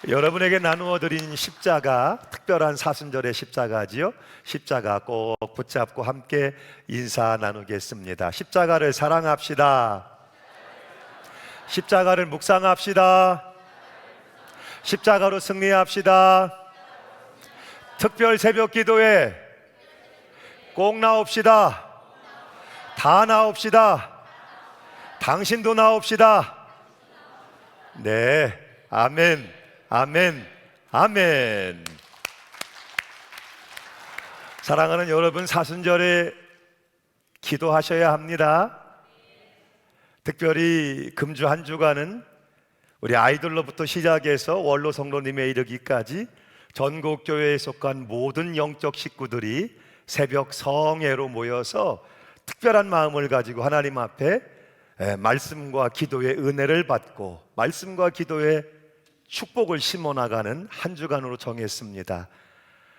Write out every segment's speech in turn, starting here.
여러분에게 나누어 드린 십자가, 특별한 사순절의 십자가지요. 십자가 꼭 붙잡고 함께 인사 나누겠습니다. 십자가를 사랑합시다. 십자가를 묵상합시다. 십자가로 승리합시다. 특별 새벽 기도에 꼭 나옵시다. 다 나옵시다. 당신도 나옵시다. 네, 아멘. 아멘, 아멘. 사랑하는 여러분, 사순절에 기도하셔야 합니다. 특별히 금주 한 주간은 우리 아이들로부터 시작해서 원로 성도님에 이르기까지 전국 교회에 속한 모든 영적 식구들이 새벽 성회로 모여서 특별한 마음을 가지고 하나님 앞에 말씀과 기도의 은혜를 받고 말씀과 기도의 축복을 심어나가는 한 주간으로 정했습니다.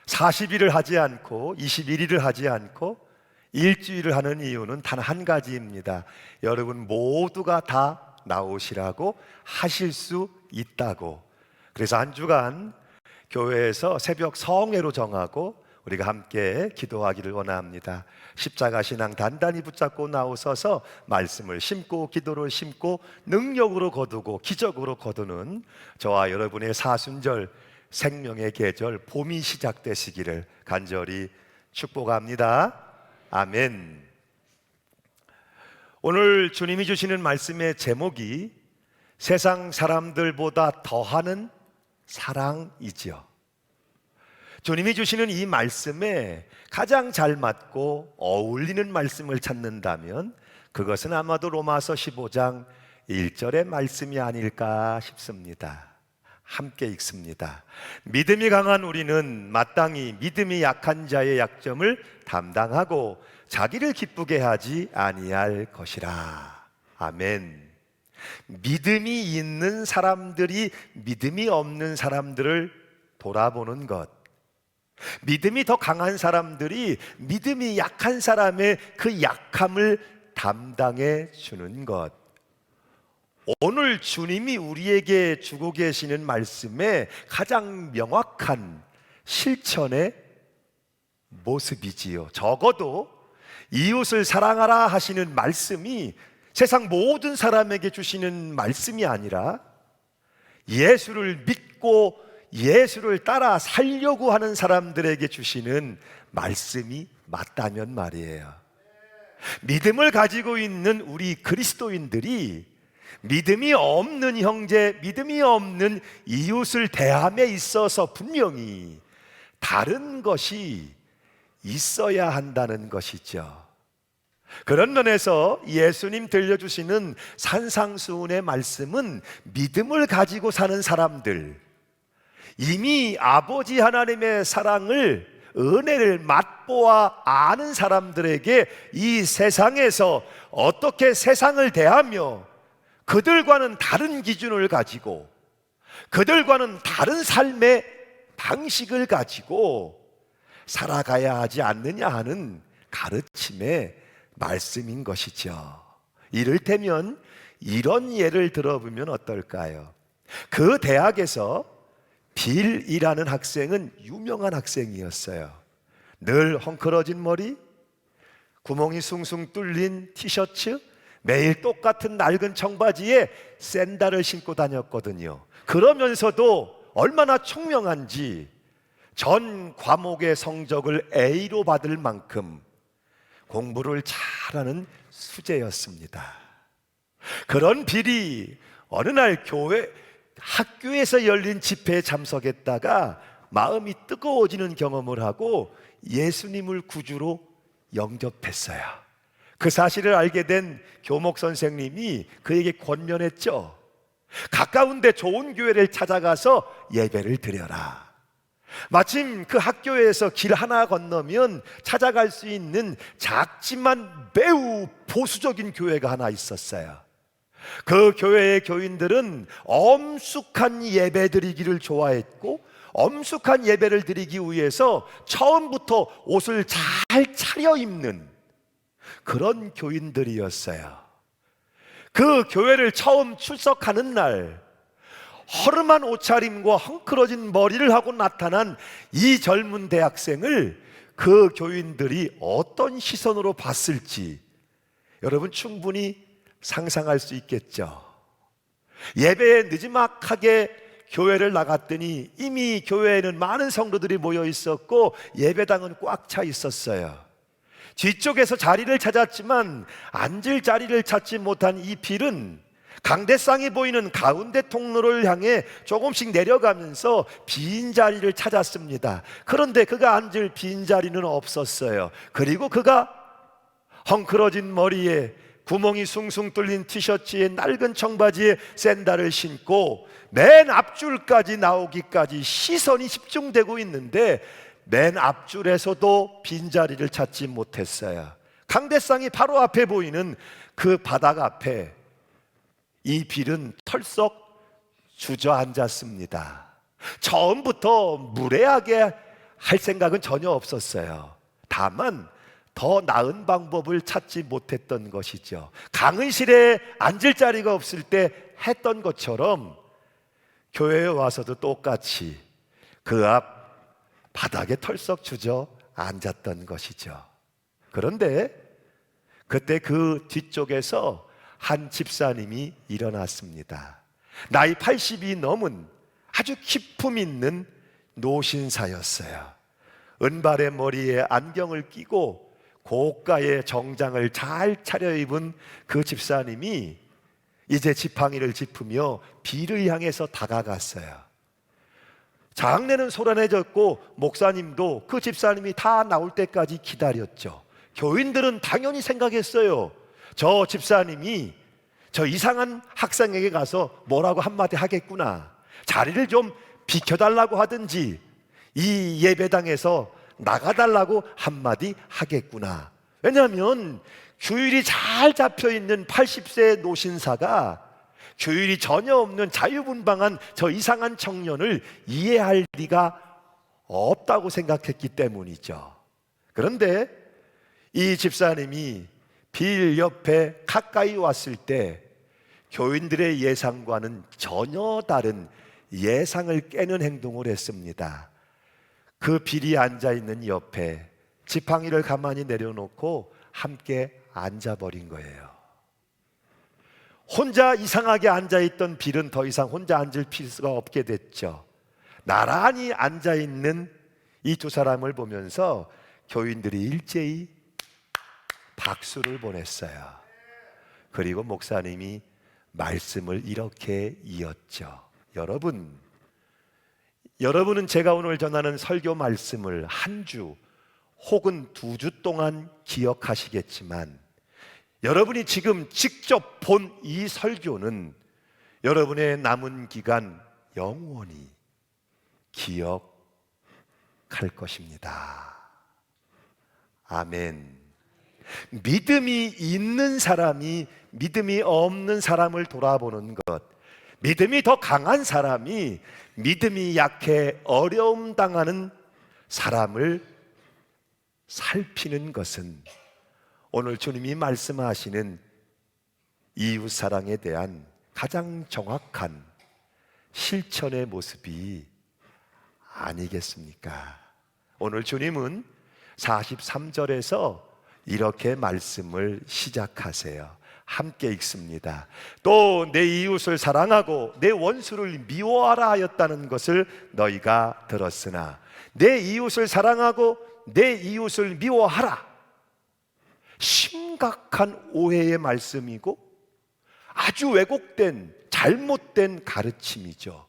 40일을 하지 않고 21일을 하지 않고 일주일을 하는 이유는 단 한 가지입니다. 여러분 모두가 다 나오시라고, 하실 수 있다고. 그래서 한 주간 교회에서 새벽 성회로 정하고 우리가 함께 기도하기를 원합니다. 십자가 신앙 단단히 붙잡고 나오셔서 말씀을 심고 기도를 심고 능력으로 거두고 기적으로 거두는 저와 여러분의 사순절 생명의 계절 봄이 시작되시기를 간절히 축복합니다. 아멘. 오늘 주님이 주시는 말씀의 제목이 세상 사람들보다 더하는 사랑이지요. 주님이 주시는 이 말씀에 가장 잘 맞고 어울리는 말씀을 찾는다면 그것은 아마도 로마서 15장 1절의 말씀이 아닐까 싶습니다. 함께 읽습니다. 믿음이 강한 우리는 마땅히 믿음이 약한 자의 약점을 담당하고 자기를 기쁘게 하지 아니할 것이라. 아멘. 믿음이 있는 사람들이 믿음이 없는 사람들을 돌아보는 것, 믿음이 더 강한 사람들이 믿음이 약한 사람의 그 약함을 담당해 주는 것, 오늘 주님이 우리에게 주고 계시는 말씀의 가장 명확한 실천의 모습이지요. 적어도 이웃을 사랑하라 하시는 말씀이 세상 모든 사람에게 주시는 말씀이 아니라 예수를 믿고 예수를 따라 살려고 하는 사람들에게 주시는 말씀이 맞다면 말이에요. 믿음을 가지고 있는 우리 그리스도인들이 믿음이 없는 형제, 믿음이 없는 이웃을 대함에 있어서 분명히 다른 것이 있어야 한다는 것이죠. 그런 면에서 예수님 들려주시는 산상수훈의 말씀은 믿음을 가지고 사는 사람들, 이미 아버지 하나님의 사랑을, 은혜를 맛보아 아는 사람들에게 이 세상에서 어떻게 세상을 대하며 그들과는 다른 기준을 가지고 그들과는 다른 삶의 방식을 가지고 살아가야 하지 않느냐 하는 가르침의 말씀인 것이죠. 이를테면 이런 예를 들어보면 어떨까요? 그 대학에서 빌이라는 학생은 유명한 학생이었어요. 늘 헝클어진 머리, 구멍이 숭숭 뚫린 티셔츠, 매일 똑같은 낡은 청바지에 샌들을 신고 다녔거든요. 그러면서도 얼마나 총명한지 전 과목의 성적을 A로 받을 만큼 공부를 잘하는 수재였습니다. 그런 빌이 어느 날 학교에서 열린 집회에 참석했다가 마음이 뜨거워지는 경험을 하고 예수님을 구주로 영접했어요. 그 사실을 알게 된 교목 선생님이 그에게 권면했죠. 가까운데 좋은 교회를 찾아가서 예배를 드려라. 마침 그 학교에서 길 하나 건너면 찾아갈 수 있는 작지만 매우 보수적인 교회가 하나 있었어요. 그 교회의 교인들은 엄숙한 예배 드리기를 좋아했고 엄숙한 예배를 드리기 위해서 처음부터 옷을 잘 차려입는 그런 교인들이었어요. 그 교회를 처음 출석하는 날 허름한 옷차림과 헝클어진 머리를 하고 나타난 이 젊은 대학생을 그 교인들이 어떤 시선으로 봤을지 여러분 충분히 상상할 수 있겠죠. 예배에 느지막하게 교회를 나갔더니 이미 교회에는 많은 성도들이 모여 있었고 예배당은 꽉 차 있었어요. 뒤쪽에서 자리를 찾았지만 앉을 자리를 찾지 못한 이 빌은 강대상이 보이는 가운데 통로를 향해 조금씩 내려가면서 빈 자리를 찾았습니다. 그런데 그가 앉을 빈 자리는 없었어요. 그리고 그가 헝클어진 머리에 구멍이 숭숭 뚫린 티셔츠에 낡은 청바지에 샌들을 신고 맨 앞줄까지 나오기까지 시선이 집중되고 있는데 맨 앞줄에서도 빈자리를 찾지 못했어요. 강대상이 바로 앞에 보이는 그 바닥 앞에 이 빌은 털썩 주저앉았습니다. 처음부터 무례하게 할 생각은 전혀 없었어요. 다만 더 나은 방법을 찾지 못했던 것이죠. 강의실에 앉을 자리가 없을 때 했던 것처럼 교회에 와서도 똑같이 그 앞 바닥에 털썩 주저 앉았던 것이죠. 그런데 그때 그 뒤쪽에서 한 집사님이 일어났습니다. 나이 80이 넘은 아주 기품 있는 노신사였어요. 은발의 머리에 안경을 끼고 고가의 정장을 잘 차려입은 그 집사님이 이제 지팡이를 짚으며 비를 향해서 다가갔어요. 장례는 소란해졌고 목사님도 그 집사님이 다 나올 때까지 기다렸죠. 교인들은 당연히 생각했어요. 저 집사님이 저 이상한 학생에게 가서 뭐라고 한마디 하겠구나. 자리를 좀 비켜달라고 하든지 이 예배당에서 나가달라고 한마디 하겠구나. 왜냐하면 규율이 잘 잡혀있는 80세 노신사가 규율이 전혀 없는 자유분방한 저 이상한 청년을 이해할 리가 없다고 생각했기 때문이죠. 그런데 이 집사님이 빌 옆에 가까이 왔을 때 교인들의 예상과는 전혀 다른 예상을 깨는 행동을 했습니다. 그 빌이 앉아있는 옆에 지팡이를 가만히 내려놓고 함께 앉아버린 거예요. 혼자 이상하게 앉아있던 빌은 더 이상 혼자 앉을 필요가 없게 됐죠. 나란히 앉아있는 이 두 사람을 보면서 교인들이 일제히 박수를 보냈어요. 그리고 목사님이 말씀을 이렇게 이었죠. 여러분은 제가 오늘 전하는 설교 말씀을 한 주 혹은 2주 동안 기억하시겠지만 여러분이 지금 직접 본 이 설교는 여러분의 남은 기간 영원히 기억할 것입니다. 아멘. 믿음이 있는 사람이 믿음이 없는 사람을 돌아보는 것, 믿음이 더 강한 사람이 믿음이 약해 어려움 당하는 사람을 살피는 것은 오늘 주님이 말씀하시는 이웃사랑에 대한 가장 정확한 실천의 모습이 아니겠습니까? 오늘 주님은 43절에서 이렇게 말씀을 시작하세요. 함께 읽습니다. 또 내 이웃을 사랑하고 내 원수를 미워하라 하였다는 것을 너희가 들었으나 내 이웃을 사랑하고 내 이웃을 미워하라. 심각한 오해의 말씀이고 아주 왜곡된 잘못된 가르침이죠.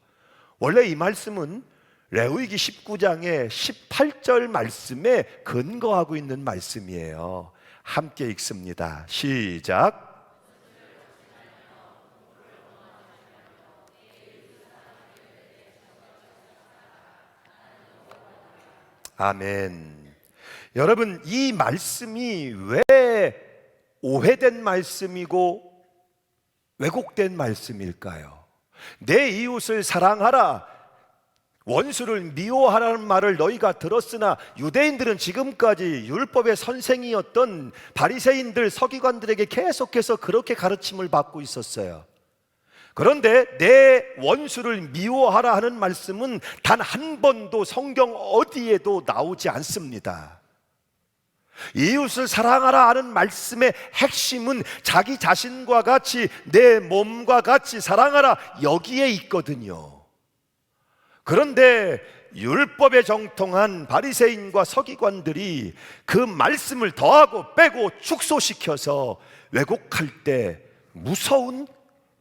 원래 이 말씀은 레위기 19장의 18절 말씀에 근거하고 있는 말씀이에요. 함께 읽습니다. 시작. 아멘. 여러분, 이 말씀이 왜 오해된 말씀이고 왜곡된 말씀일까요? 내 이웃을 사랑하라, 원수를 미워하라는 말을 너희가 들었으나 유대인들은 지금까지 율법의 선생이었던 바리새인들, 서기관들에게 계속해서 그렇게 가르침을 받고 있었어요. 그런데 내 원수를 미워하라 하는 말씀은 단 한 번도 성경 어디에도 나오지 않습니다. 이웃을 사랑하라 하는 말씀의 핵심은 자기 자신과 같이, 내 몸과 같이 사랑하라, 여기에 있거든요. 그런데 율법에 정통한 바리새인과 서기관들이 그 말씀을 더하고 빼고 축소시켜서 왜곡할 때 무서운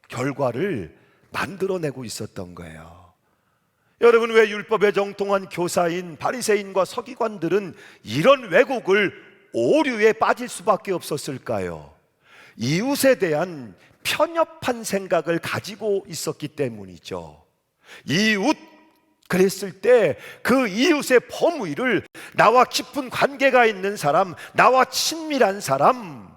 결과를 만들어내고 있었던 거예요. 여러분, 왜 율법에 정통한 교사인 바리새인과 서기관들은 이런 왜곡을 오류에 빠질 수밖에 없었을까요? 이웃에 대한 편협한 생각을 가지고 있었기 때문이죠. 이웃 그랬을 때 그 이웃의 범위를 나와 깊은 관계가 있는 사람, 나와 친밀한 사람,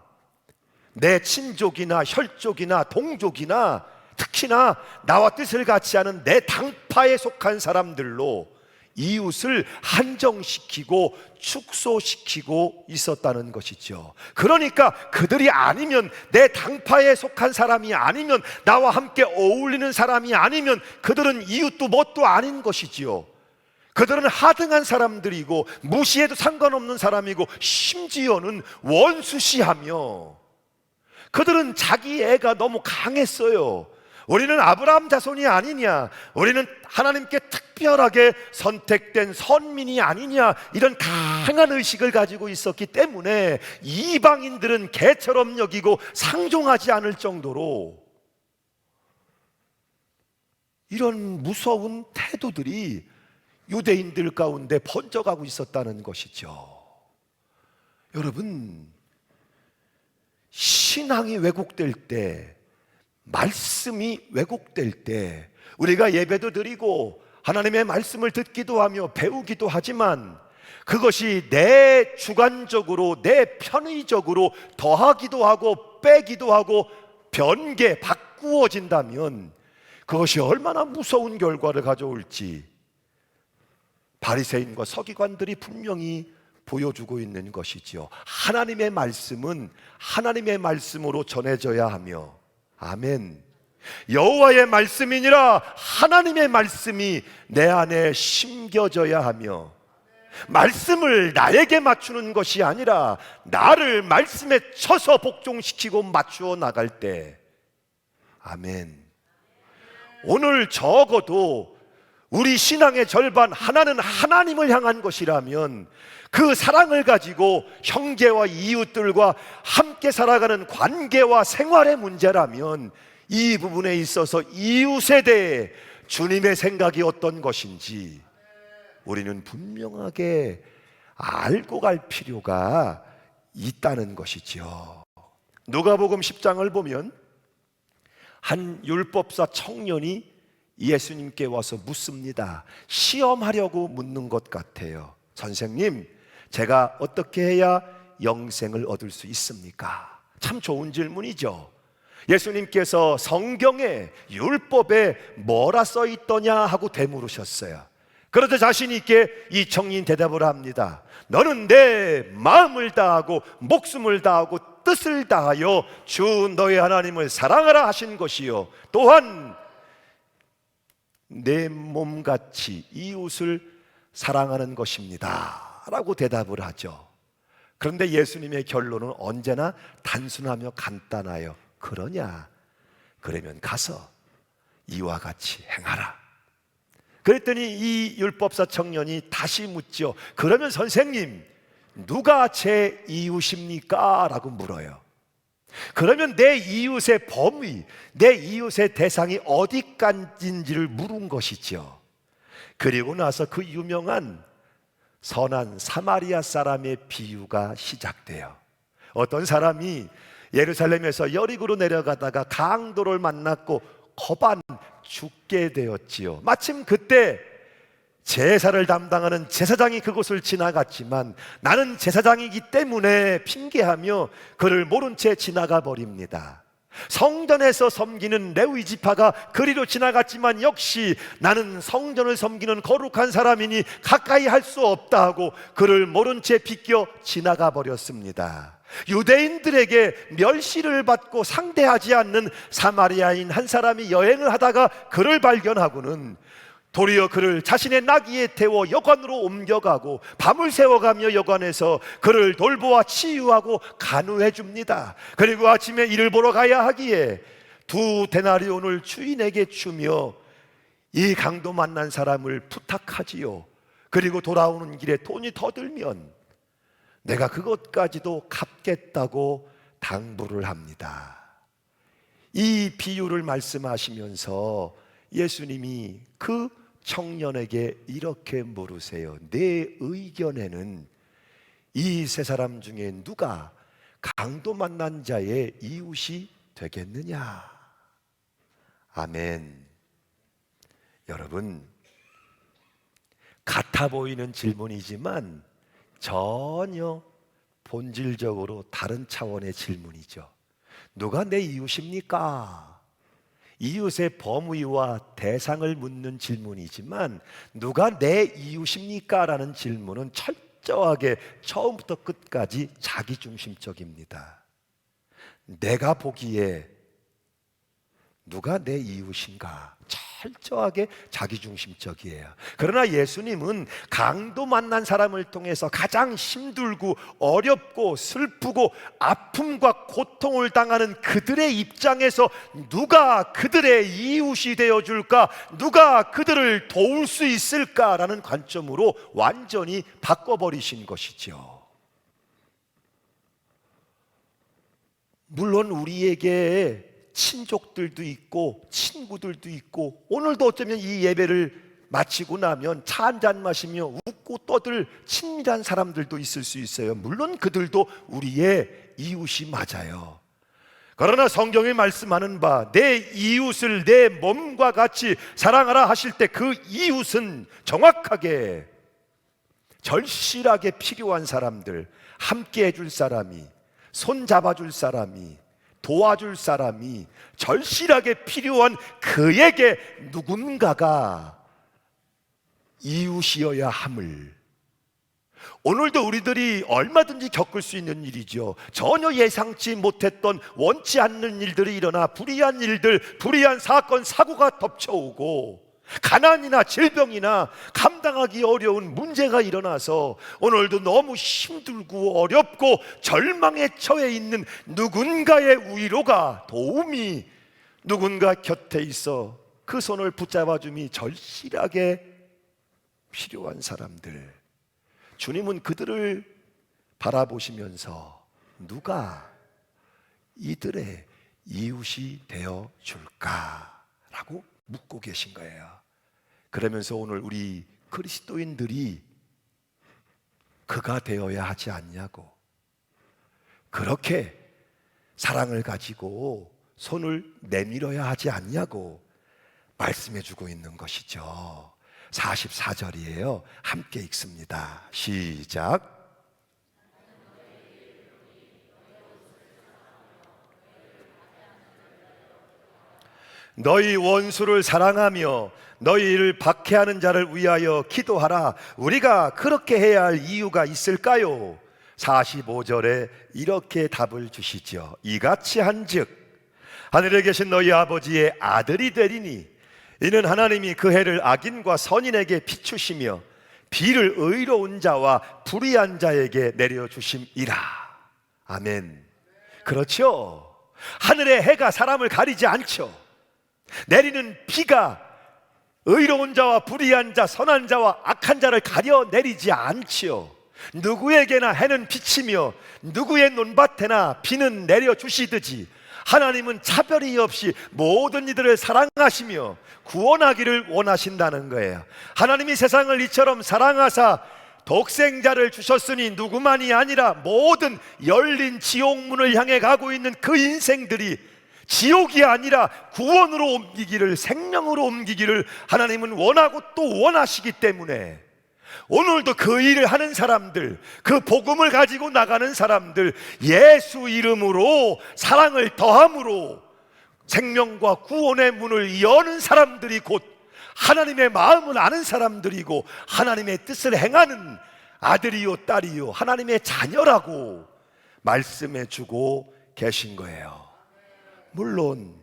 내 친족이나 혈족이나 동족이나 특히나 나와 뜻을 같이 하는 내 당파에 속한 사람들로 이웃을 한정시키고 축소시키고 있었다는 것이죠. 그러니까 그들이 아니면, 내 당파에 속한 사람이 아니면, 나와 함께 어울리는 사람이 아니면 그들은 이웃도 뭣도 아닌 것이지요. 그들은 하등한 사람들이고 무시해도 상관없는 사람이고 심지어는 원수시하며, 그들은 자기 애가 너무 강했어요. 우리는 아브라함 자손이 아니냐, 우리는 하나님께 특별하게 선택된 선민이 아니냐, 이런 강한 의식을 가지고 있었기 때문에 이방인들은 개처럼 여기고 상종하지 않을 정도로 이런 무서운 태도들이 유대인들 가운데 번져가고 있었다는 것이죠. 여러분, 신앙이 왜곡될 때, 말씀이 왜곡될 때, 우리가 예배도 드리고 하나님의 말씀을 듣기도 하며 배우기도 하지만 그것이 내 주관적으로, 내 편의적으로 더하기도 하고 빼기도 하고 변개, 바꾸어진다면 그것이 얼마나 무서운 결과를 가져올지 바리새인과 서기관들이 분명히 보여주고 있는 것이죠. 하나님의 말씀은 하나님의 말씀으로 전해져야 하며, 아멘, 여호와의 말씀이니라, 하나님의 말씀이 내 안에 심겨져야 하며, 말씀을 나에게 맞추는 것이 아니라 나를 말씀에 쳐서 복종시키고 맞추어 나갈 때, 아멘, 오늘 적어도 우리 신앙의 절반 하나는 하나님을 향한 것이라면, 그 사랑을 가지고 형제와 이웃들과 함께 살아가는 관계와 생활의 문제라면 이 부분에 있어서 이웃에 대해 주님의 생각이 어떤 것인지 우리는 분명하게 알고 갈 필요가 있다는 것이죠. 누가복음 10장을 보면 한 율법사 청년이 예수님께 와서 묻습니다. 시험하려고 묻는 것 같아요. 선생님, 제가 어떻게 해야 영생을 얻을 수 있습니까? 참 좋은 질문이죠. 예수님께서 성경에, 율법에 뭐라 써 있더냐 하고 되물으셨어요. 그러자 자신 있게 이 청년 대답을 합니다. 너는 내 마음을 다하고 목숨을 다하고 뜻을 다하여 주 너의 하나님을 사랑하라 하신 것이요, 또한 내 몸같이 이웃을 사랑하는 것입니다 라고 대답을 하죠. 그런데 예수님의 결론은 언제나 단순하며 간단하여, 그러냐? 그러면 가서 이와 같이 행하라. 그랬더니 이 율법사 청년이 다시 묻죠. 그러면 선생님, 누가 제 이웃입니까? 라고 물어요. 그러면 내 이웃의 범위, 내 이웃의 대상이 어디까지인지를 물은 것이죠. 그리고 나서 그 유명한 선한 사마리아 사람의 비유가 시작돼요. 어떤 사람이 예루살렘에서 여리고로 내려가다가 강도를 만났고 거반 죽게 되었지요. 마침 그때 제사를 담당하는 제사장이 그곳을 지나갔지만 나는 제사장이기 때문에 핑계하며 그를 모른 채 지나가 버립니다. 성전에서 섬기는 레위 지파가 그리로 지나갔지만 역시 나는 성전을 섬기는 거룩한 사람이니 가까이 할 수 없다 하고 그를 모른 채 비껴 지나가 버렸습니다. 유대인들에게 멸시를 받고 상대하지 않는 사마리아인 한 사람이 여행을 하다가 그를 발견하고는 도리어 그를 자신의 나귀에 태워 여관으로 옮겨가고 밤을 새워가며 여관에서 그를 돌보아 치유하고 간호해 줍니다. 그리고 아침에 일을 보러 가야 하기에 2데나리온을 주인에게 주며 이 강도 만난 사람을 부탁하지요. 그리고 돌아오는 길에 돈이 더 들면 내가 그것까지도 갚겠다고 당부를 합니다. 이 비유를 말씀하시면서 예수님이 그 청년에게 이렇게 물으세요. 내 의견에는 이 세 사람 중에 누가 강도 만난 자의 이웃이 되겠느냐? 아멘. 여러분, 같아 보이는 질문이지만 전혀 본질적으로 다른 차원의 질문이죠. 누가 내 이웃입니까? 이웃의 범위와 대상을 묻는 질문이지만 누가 내 이웃입니까? 라는 질문은 철저하게 처음부터 끝까지 자기중심적입니다. 내가 보기에 누가 내 이웃인가? 철저하게 자기중심적이에요. 그러나 예수님은 강도 만난 사람을 통해서 가장 힘들고 어렵고 슬프고 아픔과 고통을 당하는 그들의 입장에서 누가 그들의 이웃이 되어줄까? 누가 그들을 도울 수 있을까라는 관점으로 완전히 바꿔버리신 것이죠. 물론 우리에게 친족들도 있고 친구들도 있고 오늘도 어쩌면 이 예배를 마치고 나면 차 한잔 마시며 웃고 떠들 친밀한 사람들도 있을 수 있어요. 물론 그들도 우리의 이웃이 맞아요. 그러나 성경이 말씀하는 바 내 이웃을 내 몸과 같이 사랑하라 하실 때 그 이웃은 정확하게 절실하게 필요한 사람들, 함께 해줄 사람이, 손 잡아줄 사람이, 도와줄 사람이 절실하게 필요한 그에게 누군가가 이웃이어야 함을 오늘도 우리들이 얼마든지 겪을 수 있는 일이죠. 전혀 예상치 못했던 원치 않는 일들이 일어나 불의한 일들, 불의한 사건, 사고가 덮쳐오고 가난이나 질병이나 감당하기 어려운 문제가 일어나서 오늘도 너무 힘들고 어렵고 절망에 처해 있는 누군가의 위로가, 도움이 누군가 곁에 있어 그 손을 붙잡아 줌이 절실하게 필요한 사람들, 주님은 그들을 바라보시면서 누가 이들의 이웃이 되어 줄까라고 묻고 계신 거예요. 그러면서 오늘 우리 그리스도인들이 그가 되어야 하지 않냐고, 그렇게 사랑을 가지고 손을 내밀어야 하지 않냐고 말씀해 주고 있는 것이죠. 44절이에요. 함께 읽습니다. 시작. 너희 원수를 사랑하며 너희를 박해하는 자를 위하여 기도하라. 우리가 그렇게 해야 할 이유가 있을까요? 45절에 이렇게 답을 주시죠. 이같이 한즉 하늘에 계신 너희 아버지의 아들이 되리니 이는 하나님이 그 해를 악인과 선인에게 비추시며 비를 의로운 자와 불의한 자에게 내려주심이라. 아멘. 그렇죠. 하늘의 해가 사람을 가리지 않죠. 내리는 비가 의로운 자와 불의한 자, 선한 자와 악한 자를 가려 내리지 않지요. 누구에게나 해는 비치며 누구의 논밭에나 비는 내려주시듯이 하나님은 차별이 없이 모든 이들을 사랑하시며 구원하기를 원하신다는 거예요. 하나님이 세상을 이처럼 사랑하사 독생자를 주셨으니 누구만이 아니라 모든 열린 지옥문을 향해 가고 있는 그 인생들이 지옥이 아니라 구원으로 옮기기를, 생명으로 옮기기를 하나님은 원하고 또 원하시기 때문에 오늘도 그 일을 하는 사람들, 그 복음을 가지고 나가는 사람들, 예수 이름으로 사랑을 더함으로 생명과 구원의 문을 여는 사람들이 곧 하나님의 마음을 아는 사람들이고 하나님의 뜻을 행하는 아들이요 딸이요 하나님의 자녀라고 말씀해 주고 계신 거예요. 물론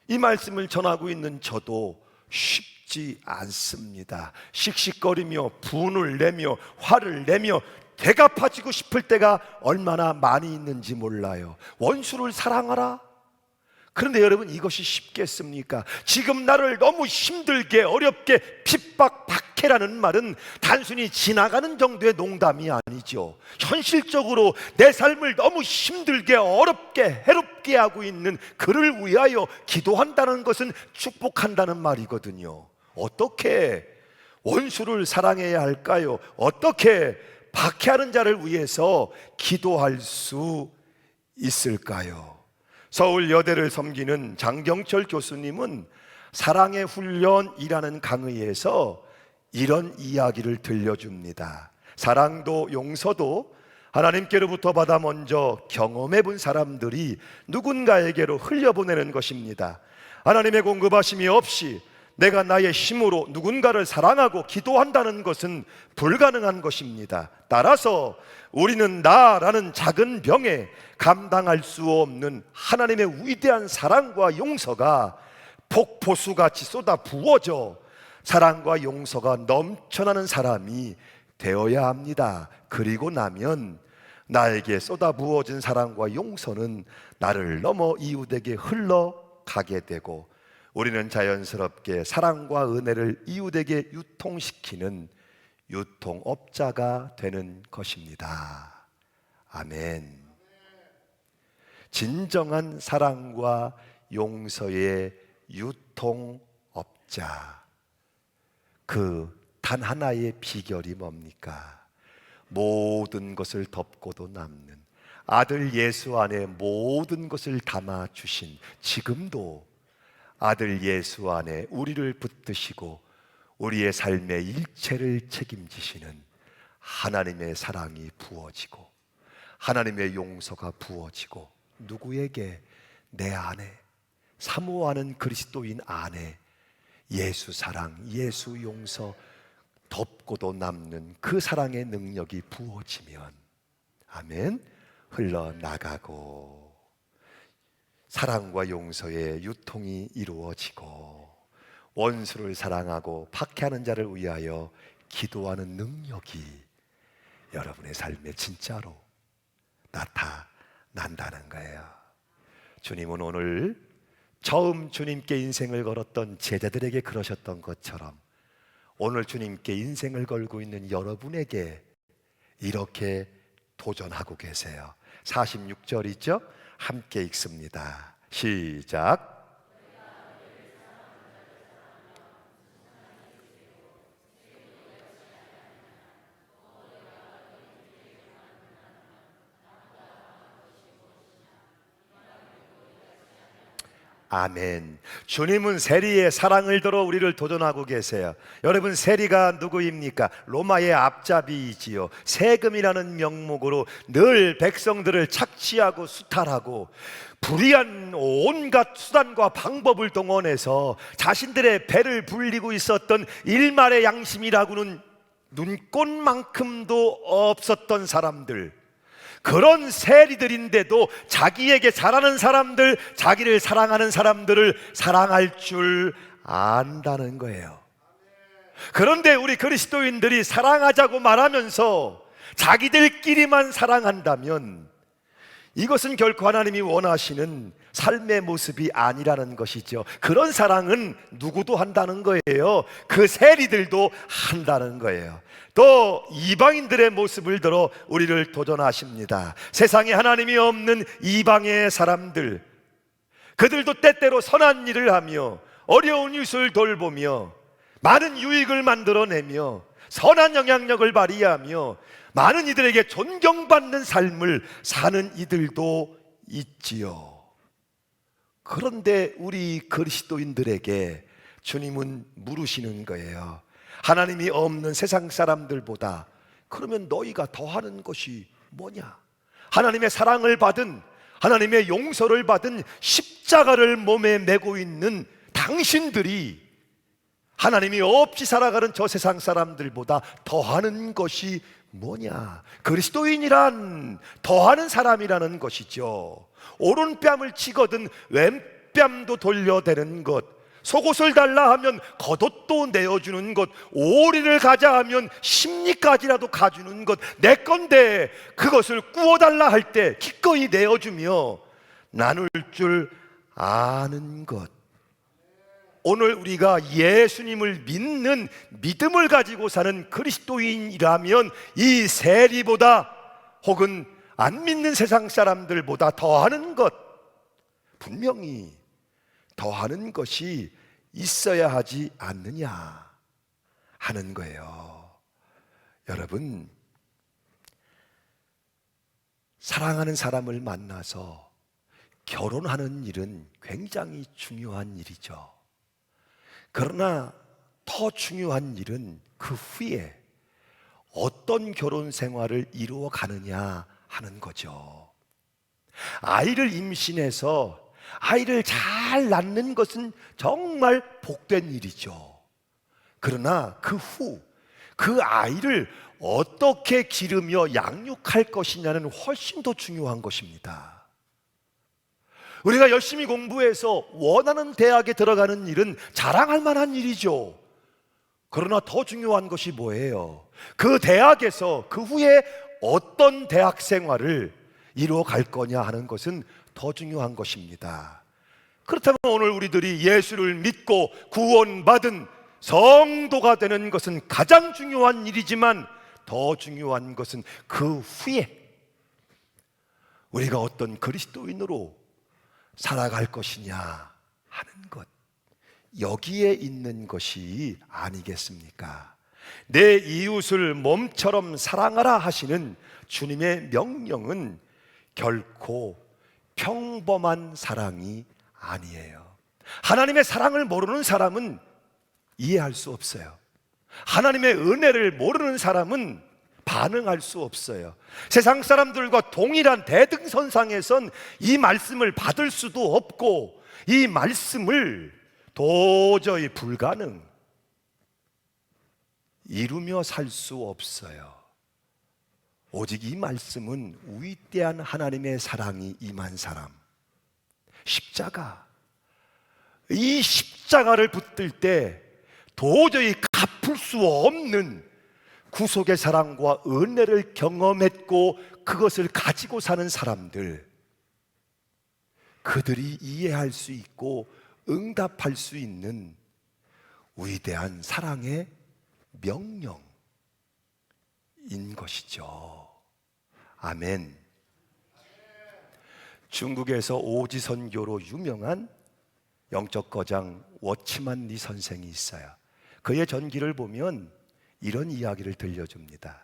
이 말씀을 전하고 있는 저도 쉽지 않습니다. 씩씩거리며 분을 내며 화를 내며 되갚아지고 싶을 때가 얼마나 많이 있는지 몰라요. 원수를 사랑하라? 그런데 여러분, 이것이 쉽겠습니까? 지금 나를 너무 힘들게 어렵게 핍박 박해라는 말은 단순히 지나가는 정도의 농담이 아니죠. 현실적으로 내 삶을 너무 힘들게 어렵게 해롭게 하고 있는 그를 위하여 기도한다는 것은 축복한다는 말이거든요. 어떻게 원수를 사랑해야 할까요? 어떻게 박해하는 자를 위해서 기도할 수 있을까요? 서울 여대를 섬기는 장경철 교수님은 사랑의 훈련이라는 강의에서 이런 이야기를 들려줍니다. 사랑도 용서도 하나님께로부터 받아 먼저 경험해 본 사람들이 누군가에게로 흘려보내는 것입니다. 하나님의 공급하심이 없이 내가 나의 힘으로 누군가를 사랑하고 기도한다는 것은 불가능한 것입니다. 따라서 우리는 나라는 작은 병에 감당할 수 없는 하나님의 위대한 사랑과 용서가 폭포수같이 쏟아 부어져 사랑과 용서가 넘쳐나는 사람이 되어야 합니다. 그리고 나면 나에게 쏟아 부어진 사랑과 용서는 나를 넘어 이웃에게 흘러가게 되고 우리는 자연스럽게 사랑과 은혜를 이웃에게 유통시키는 유통업자가 되는 것입니다. 아멘. 진정한 사랑과 용서의 유통업자, 그 단 하나의 비결이 뭡니까? 모든 것을 덮고도 남는 아들 예수 안에 모든 것을 담아주신, 지금도 아들 예수 안에 우리를 붙드시고 우리의 삶의 일체를 책임지시는 하나님의 사랑이 부어지고 하나님의 용서가 부어지고, 누구에게? 내 안에, 사모하는 그리스도인 안에 예수 사랑, 예수 용서, 덮고도 남는 그 사랑의 능력이 부어지면, 아멘, 흘러나가고 사랑과 용서의 유통이 이루어지고 원수를 사랑하고 박해하는 자를 위하여 기도하는 능력이 여러분의 삶에 진짜로 나타난다는 거예요. 주님은 오늘 처음 주님께 인생을 걸었던 제자들에게 그러셨던 것처럼 오늘 주님께 인생을 걸고 있는 여러분에게 이렇게 도전하고 계세요. 46절이죠? 함께 읽습니다. 시작. 아멘. 주님은 세리의 사랑을 들어 우리를 도전하고 계세요. 여러분, 세리가 누구입니까? 로마의 앞잡이이지요. 세금이라는 명목으로 늘 백성들을 착취하고 수탈하고 불의한 온갖 수단과 방법을 동원해서 자신들의 배를 불리고 있었던 일말의 양심이라고는 눈꽃만큼도 없었던 사람들, 그런 세리들인데도 자기에게 잘하는 사람들, 자기를 사랑하는 사람들을 사랑할 줄 안다는 거예요. 그런데 우리 그리스도인들이 사랑하자고 말하면서 자기들끼리만 사랑한다면 이것은 결코 하나님이 원하시는 삶의 모습이 아니라는 것이죠. 그런 사랑은 누구도 한다는 거예요. 그 세리들도 한다는 거예요. 또 이방인들의 모습을 들어 우리를 도전하십니다. 세상에 하나님이 없는 이방의 사람들, 그들도 때때로 선한 일을 하며 어려운 이웃을 돌보며 많은 유익을 만들어내며 선한 영향력을 발휘하며 많은 이들에게 존경받는 삶을 사는 이들도 있지요. 그런데 우리 그리스도인들에게 주님은 물으시는 거예요. 하나님이 없는 세상 사람들보다 그러면 너희가 더하는 것이 뭐냐? 하나님의 사랑을 받은, 하나님의 용서를 받은 십자가를 몸에 메고 있는 당신들이 하나님이 없이 살아가는 저 세상 사람들보다 더하는 것이 뭐냐? 그리스도인이란 더하는 사람이라는 것이죠. 오른뺨을 치거든 왼뺨도 돌려대는 것, 속옷을 달라 하면 겉옷도 내어주는 것, 오리를 가자 하면 심리까지라도 가주는 것, 내 건데 그것을 구워달라 할 때 기꺼이 내어주며 나눌 줄 아는 것. 오늘 우리가 예수님을 믿는 믿음을 가지고 사는 그리스도인이라면 이 세리보다 혹은 안 믿는 세상 사람들보다 더하는 것, 분명히 더하는 것이 있어야 하지 않느냐 하는 거예요. 여러분, 사랑하는 사람을 만나서 결혼하는 일은 굉장히 중요한 일이죠. 그러나 더 중요한 일은 그 후에 어떤 결혼 생활을 이루어 가느냐 하는 거죠. 아이를 임신해서 아이를 잘 낳는 것은 정말 복된 일이죠. 그러나 그 후 그 아이를 어떻게 기르며 양육할 것이냐는 훨씬 더 중요한 것입니다. 우리가 열심히 공부해서 원하는 대학에 들어가는 일은 자랑할 만한 일이죠. 그러나 더 중요한 것이 뭐예요? 그 대학에서 그 후에 어떤 대학 생활을 이루어 갈 거냐 하는 것은 더 중요한 것입니다. 그렇다면 오늘 우리들이 예수를 믿고 구원받은 성도가 되는 것은 가장 중요한 일이지만 더 중요한 것은 그 후에 우리가 어떤 그리스도인으로 살아갈 것이냐 하는 것, 여기에 있는 것이 아니겠습니까? 내 이웃을 몸처럼 사랑하라 하시는 주님의 명령은 결코 평범한 사랑이 아니에요. 하나님의 사랑을 모르는 사람은 이해할 수 없어요. 하나님의 은혜를 모르는 사람은 반응할 수 없어요. 세상 사람들과 동일한 대등선상에선 이 말씀을 받을 수도 없고 이 말씀을 도저히 불가능, 이루며 살 수 없어요. 오직 이 말씀은 위대한 하나님의 사랑이 임한 사람, 십자가, 이 십자가를 붙들 때 도저히 갚을 수 없는 구속의 사랑과 은혜를 경험했고 그것을 가지고 사는 사람들, 그들이 이해할 수 있고 응답할 수 있는 위대한 사랑의 명령인 것이죠. 아멘. 중국에서 오지선교로 유명한 영적 거장 워치만 리 선생이 있어요. 그의 전기를 보면 이런 이야기를 들려줍니다.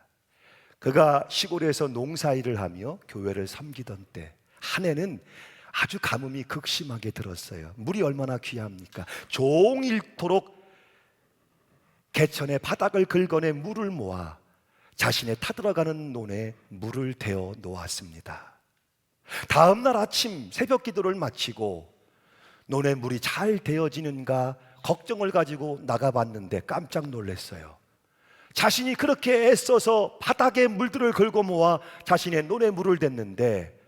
그가 시골에서 농사일을 하며 교회를 섬기던 때 한 해는 아주 가뭄이 극심하게 들었어요. 물이 얼마나 귀합니까? 종일토록 개천의 바닥을 긁어내 물을 모아 자신의 타들어가는 논에 물을 대어 놓았습니다. 다음 날 아침 새벽 기도를 마치고 논에 물이 잘 데워지는가 걱정을 가지고 나가봤는데 깜짝 놀랐어요. 자신이 그렇게 애써서 바닥에 물들을 긁어 모아 자신의 논에 물을 댔는데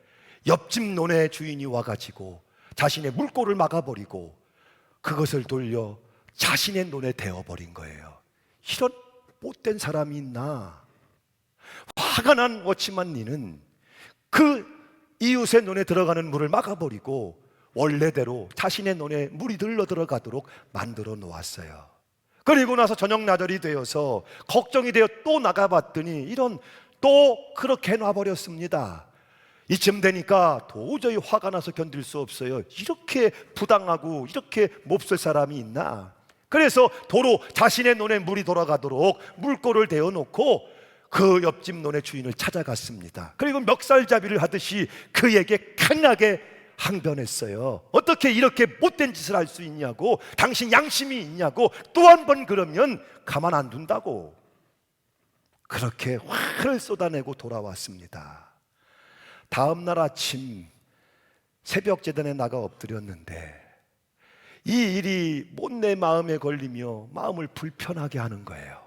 옆집 논의 주인이 와가지고 자신의 물꼬를 막아버리고 그것을 돌려 자신의 논에 대어버린 거예요. 이런 못된 사람이 있나? 화가 난 워치만 리는 그 이웃의 논에 들어가는 물을 막아버리고 원래대로 자신의 논에 물이 들러 들어가도록 만들어 놓았어요. 그리고 나서 저녁 나절이 되어서 걱정이 되어 또 나가봤더니 이런 또 그렇게 놔버렸습니다. 이쯤 되니까 도저히 화가 나서 견딜 수 없어요. 이렇게 부당하고 이렇게 몹쓸 사람이 있나? 그래서 도로 자신의 논에 물이 돌아가도록 물꼬를 대어놓고 그 옆집 논의 주인을 찾아갔습니다. 그리고 멱살잡이를 하듯이 그에게 강하게 항변했어요. 어떻게 이렇게 못된 짓을 할 수 있냐고, 당신 양심이 있냐고, 또 한 번 그러면 가만 안 둔다고. 그렇게 화를 쏟아내고 돌아왔습니다. 다음 날 아침 새벽 제단에 나가 엎드렸는데 이 일이 못 내 마음에 걸리며 마음을 불편하게 하는 거예요.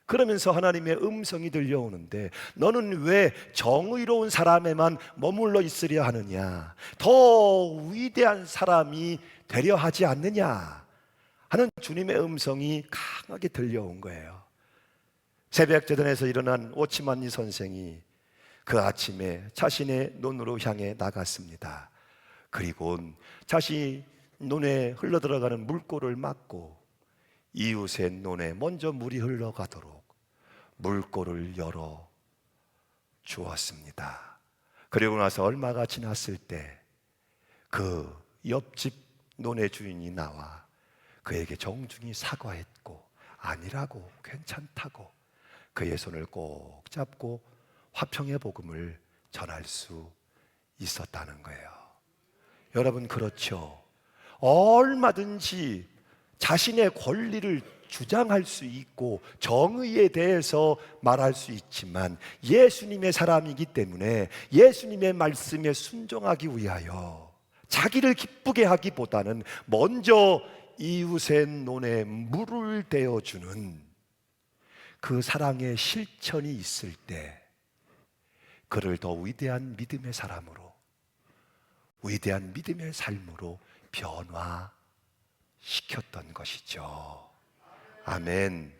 그러면서 하나님의 음성이 들려오는데, 너는 왜 정의로운 사람에만 머물러 있으려 하느냐, 더 위대한 사람이 되려 하지 않느냐 하는 주님의 음성이 강하게 들려온 거예요. 새벽 제단에서 일어난 오치만니 선생이 그 아침에 자신의 논으로 향해 나갔습니다. 그리고 자신이 논에 흘러들어가는 물꼬를 막고 이웃의 논에 먼저 물이 흘러가도록 물꼬를 열어 주었습니다. 그리고 나서 얼마가 지났을 때 그 옆집 논의 주인이 나와 그에게 정중히 사과했고, 아니라고, 괜찮다고 그의 손을 꼭 잡고 화평의 복음을 전할 수 있었다는 거예요. 여러분, 그렇죠. 얼마든지 자신의 권리를 주장할 수 있고 정의에 대해서 말할 수 있지만, 예수님의 사람이기 때문에 예수님의 말씀에 순종하기 위하여 자기를 기쁘게 하기보다는 먼저 이웃의 논에 물을 대어주는 그 사랑의 실천이 있을 때 그를 더 위대한 믿음의 사람으로, 위대한 믿음의 삶으로 변화시켰던 것이죠. 아멘.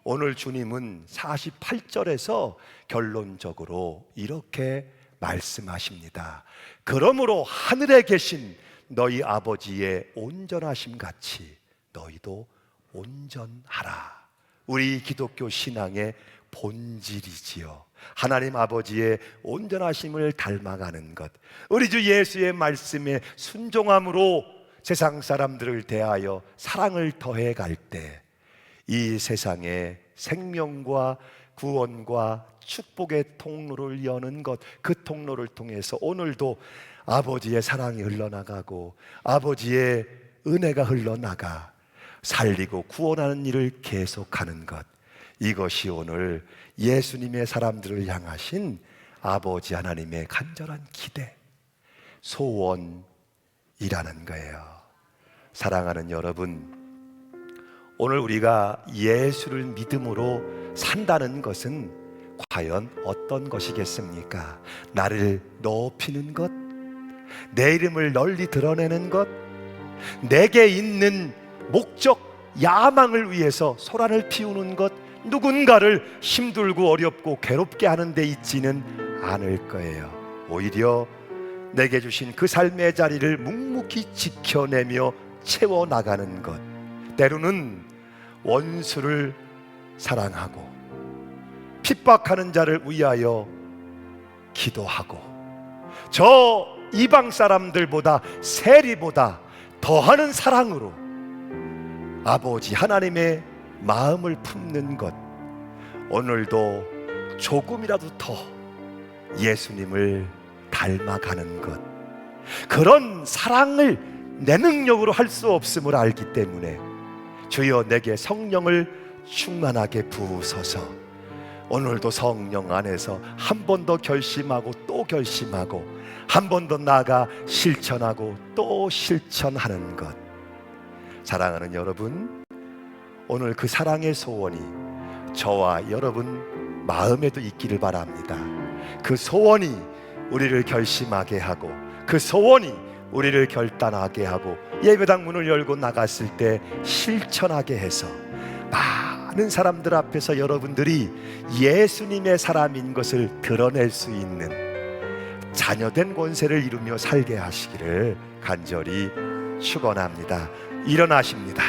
오늘 주님은 48절에서 결론적으로 이렇게 말씀하십니다. 그러므로 하늘에 계신 너희 아버지의 온전하심 같이 너희도 온전하라. 우리 기독교 신앙의 본질이지요. 하나님 아버지의 온전하심을 닮아가는 것, 우리 주 예수의 말씀에 순종함으로 세상 사람들을 대하여 사랑을 더해갈 때 이 세상에 생명과 구원과 축복의 통로를 여는 것, 그 통로를 통해서 오늘도 아버지의 사랑이 흘러나가고 아버지의 은혜가 흘러나가 살리고 구원하는 일을 계속하는 것, 이것이 오늘 예수님의 사람들을 향하신 아버지 하나님의 간절한 기대, 소원이라는 거예요. 사랑하는 여러분, 오늘 우리가 예수를 믿음으로 산다는 것은 과연 어떤 것이겠습니까? 나를 높이는 것, 내 이름을 널리 드러내는 것, 내게 있는 목적, 야망을 위해서 소란을 피우는 것, 누군가를 힘들고 어렵고 괴롭게 하는 데 있지는 않을 거예요. 오히려 내게 주신 그 삶의 자리를 묵묵히 지켜내며 채워나가는 것, 때로는 원수를 사랑하고 핍박하는 자를 위하여 기도하고 저 이방 사람들보다 세리보다 더하는 사랑으로 아버지 하나님의 마음을 품는 것, 오늘도 조금이라도 더 예수님을 닮아가는 것, 그런 사랑을 내 능력으로 할 수 없음을 알기 때문에 주여 내게 성령을 충만하게 부으소서. 오늘도 성령 안에서 한 번 더 결심하고 또 결심하고 한 번 더 나아가 실천하고 또 실천하는 것. 사랑하는 여러분, 오늘 그 사랑의 소원이 저와 여러분 마음에도 있기를 바랍니다. 그 소원이 우리를 결심하게 하고 그 소원이 우리를 결단하게 하고 예배당 문을 열고 나갔을 때 실천하게 해서 많은 사람들 앞에서 여러분들이 예수님의 사람인 것을 드러낼 수 있는 자녀된 권세를 이루며 살게 하시기를 간절히 축원합니다. 일어나십니다.